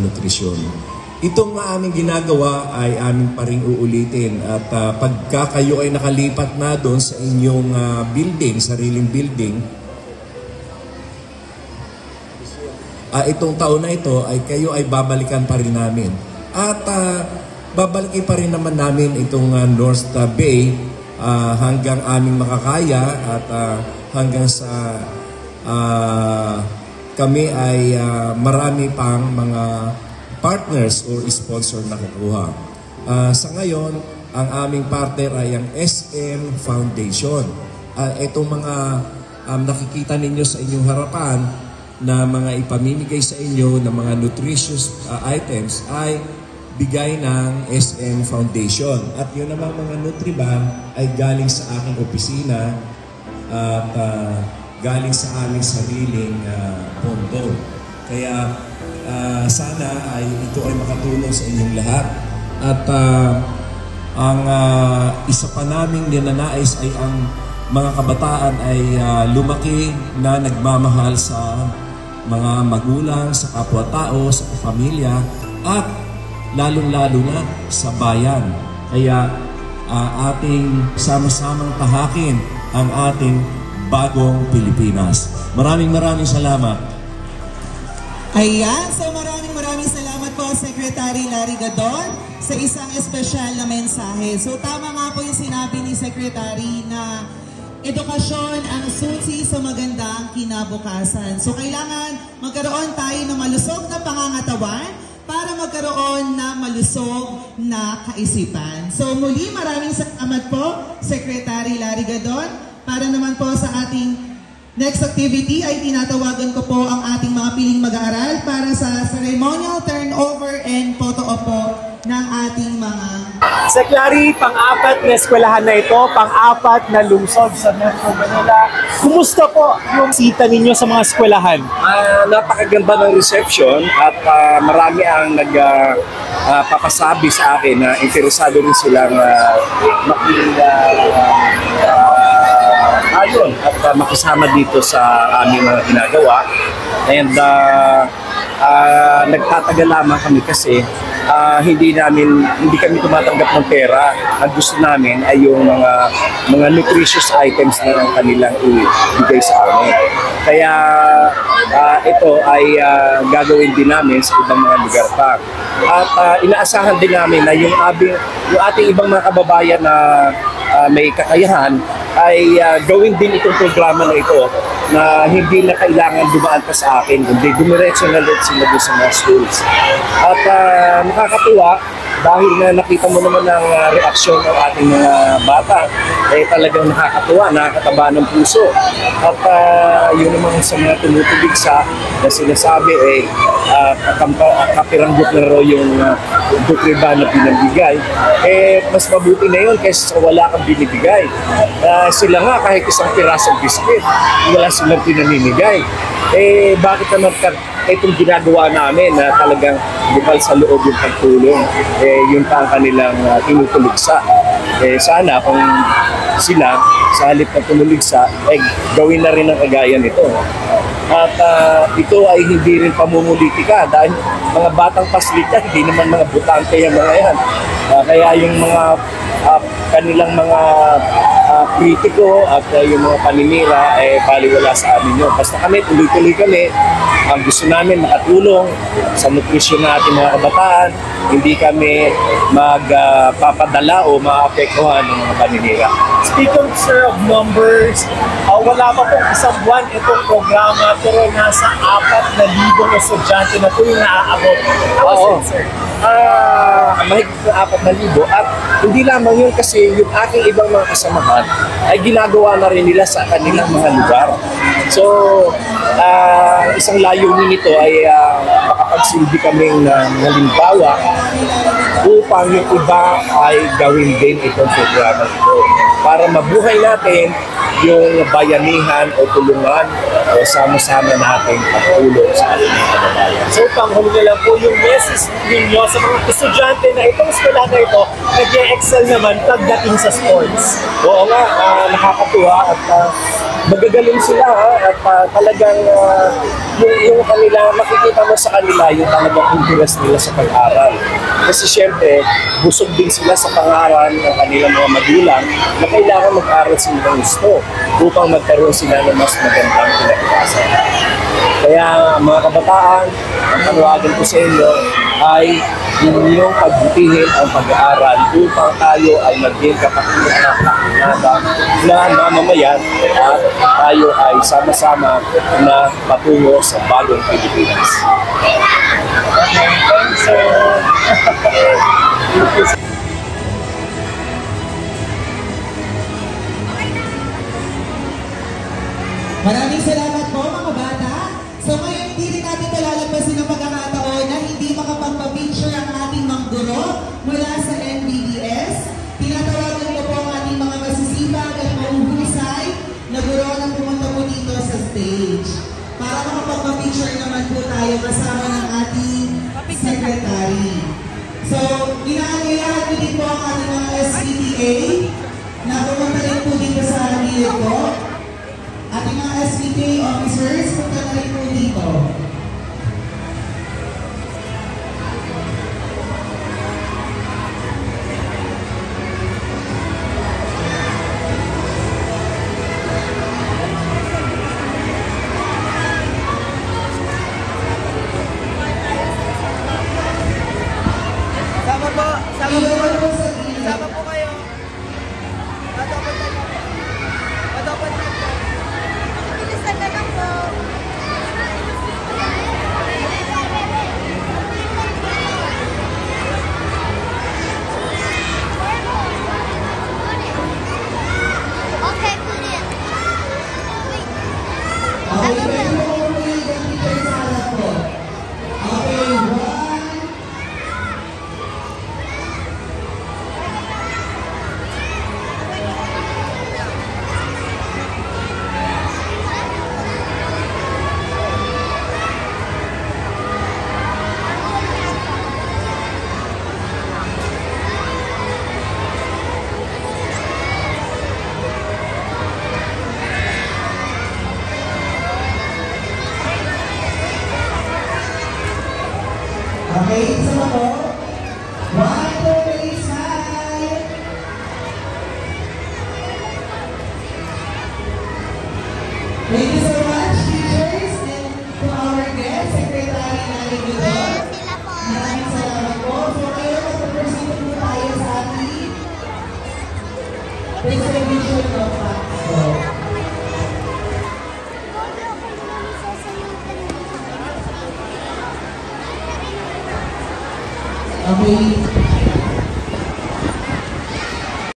nutrisyon. Itong aming ginagawa ay aming pa ring uulitin at pagka kayo ay nakalipat na doon sa inyong building, sariling building, itong taon na ito ay kayo ay babalikan pa rin namin. At babalikin pa rin naman namin itong North Bay hanggang aming makakaya at hanggang sa kami ay marami pang mga partners or sponsor na kukuha. Sa ngayon, ang aming partner ay ang SM Foundation. Itong mga nakikita ninyo sa inyong harapan na mga ipamimigay sa inyo ng mga nutritious items ay bigay ng SM Foundation. At yun naman mga Nutriban ay galing sa aking opisina at galing sa aming sariling pondo. Kaya sana ay ito ay makatulong sa inyong lahat. At ang isa pa naming ninanais ay ang mga kabataan ay lumaki na nagmamahal sa mga magulang, sa kapwa-tao, sa pamilya, at lalong-lalo na sa bayan. Kaya ating sama-samang tahakin ang ating bagong Pilipinas. Maraming salamat. Ayan, so maraming salamat po Secretary Larry Gadon sa isang espesyal na mensahe. So tama nga po yung sinabi ni Secretary na edukasyon ang susi sa magandang kinabukasan. So kailangan magkaroon tayo ng malusog na pangangatawan para magkaroon na malusog na kaisipan. So muli maraming salamat po Secretary Larry Gadon. Para naman po sa ating next activity ay tinatawagan ko po ang ating mga piling mag-aaral para sa ceremonial turnover and photo op po ng ating mga... Secretary, pang-apat na eskwelahan na ito, pang-apat na lungsod sa Metro Manila. Kumusta po yung sita ninyo sa mga eskwelahan? Napakaganda ng reception at marami ang nagpapasabi sa akin na interesado rin silang makinig ayon at makisama dito sa aming mga ginagawa. And nagtatagal lamang kami kasi hindi kami tumatanggap ng pera. Ang gusto namin ay yung mga nutritious items na kanilang ibigay sa amin. Kaya ito ay gagawin din namin sa ibang mga lugar pa. At inaasahan din namin na yung ating ibang mga kababayan na may kakayahan ay gawin din itong programa na ito na hindi na kailangan dumaan pa sa akin, kundi dumiretso na ulit sila doon sa mga schools. At nakakatuwa dahil na nakita mo naman ang reaksyon ng ating mga bata, eh talagang nakakatuwa, nakakataba ng puso. At yun naman sa mga tumutubigsa na sinasabi kapiranggot na raw yung Nutriban na pinabigay, mas mabuti na yun kaysa wala kang binibigay. Sila nga kahit isang pirasong biscuit, wala silang pinamimigay. Bakit naman itong ginagawa namin na talagang bukal sa loob yung pagtulong, yun pa ang kanilang tinutulugsa. Sana kung sila sa halip na tumuligsa, gawin na rin ang kagaya nito. At ito ay hindi rin pamumulitika dahil mga batang paslita, hindi naman mga butante yung mga yan. Kaya yung mga kanilang mga kritiko at yung mga paninira baliwala sa amin yun. Basta kami, tuloy-tuloy kami. Ang gusto namin makatulong sa nutrisyon ng ating mga kabataan. Hindi kami magpapadala o maapektuhan ng mga paninira. Speaking sir of numbers, wala pa pong isang buwan itong programa pero nasa 4,000 estudyante na po yung naaabot. Oo. Sir? Mahigit na 4,000 at hindi lamang yun kasi yung aking ibang mga kasamahan ay ginagawa na rin nila sa kanilang mga lugar. So, isang layunin nito ay makapagsilbi kaming halimbawa upang yung iba ay gawin din itong programa ito para mabuhay natin yung bayanihan o tulungan sama-sama nating pagtulong sa ating mga kababayan. So, panghuli na lang po yung message ninyo sa mga estudyante na itong eskwela na ito nag-excel naman pagdating sa sports. Oo nga, nakakatuwa at magagaling sila at talagang yung kanila, makikita mo sa kanila yung talagang interest nila sa pag-aral. Kasi syempre, busog din sila sa pangaral ng kanilang mga magulang na kailangan mag-aral sila ng gusto upang magkaroon sila ng mas magandang kinabukasan. Kaya mga kabataan, ang panawagan ko sa inyo ay inyong pagbutihin ang pag-aaral upang tayo ay maging kapatid na mamamayan at tayo ay sama-sama na patungo sa bagong Pilipinas. Okay, thanks, sir. Maraming salamat po mga bata. So ngayon hindi rin natin palalagpasin ang pagkakataon na hindi makapagpa-picture ang ating mga guro mula sa NBDS. Tinatawagan ko po ang ating mga masisipag at mahuhusay na guro na pumunta po dito sa stage. Para makapagpa-picture naman po tayo kasama ng ating secretary. So, inaanyayahan ko din po ang ating mga SPTA na pumunta rin po dito sa gilid ko. Ating mga SPTA officers, punta na rin po dito. Sama po, sama po. Iwan po sa gilid. Sama po kayo. Madapat na lang. Madapat na lang. Bilisan na lang po. Okay, put it. Okay, pwede mo po yung picture sa harap ko. Okay, 1. Okay, sama po. 1, 2, 3, smile. Thank you so much, teachers, and to our guest, Secretary Nani Gudon. Sila po. Maraming salamat po. So, ngayon, mag-proceed po tayo sa ating presentation of facts. Okay.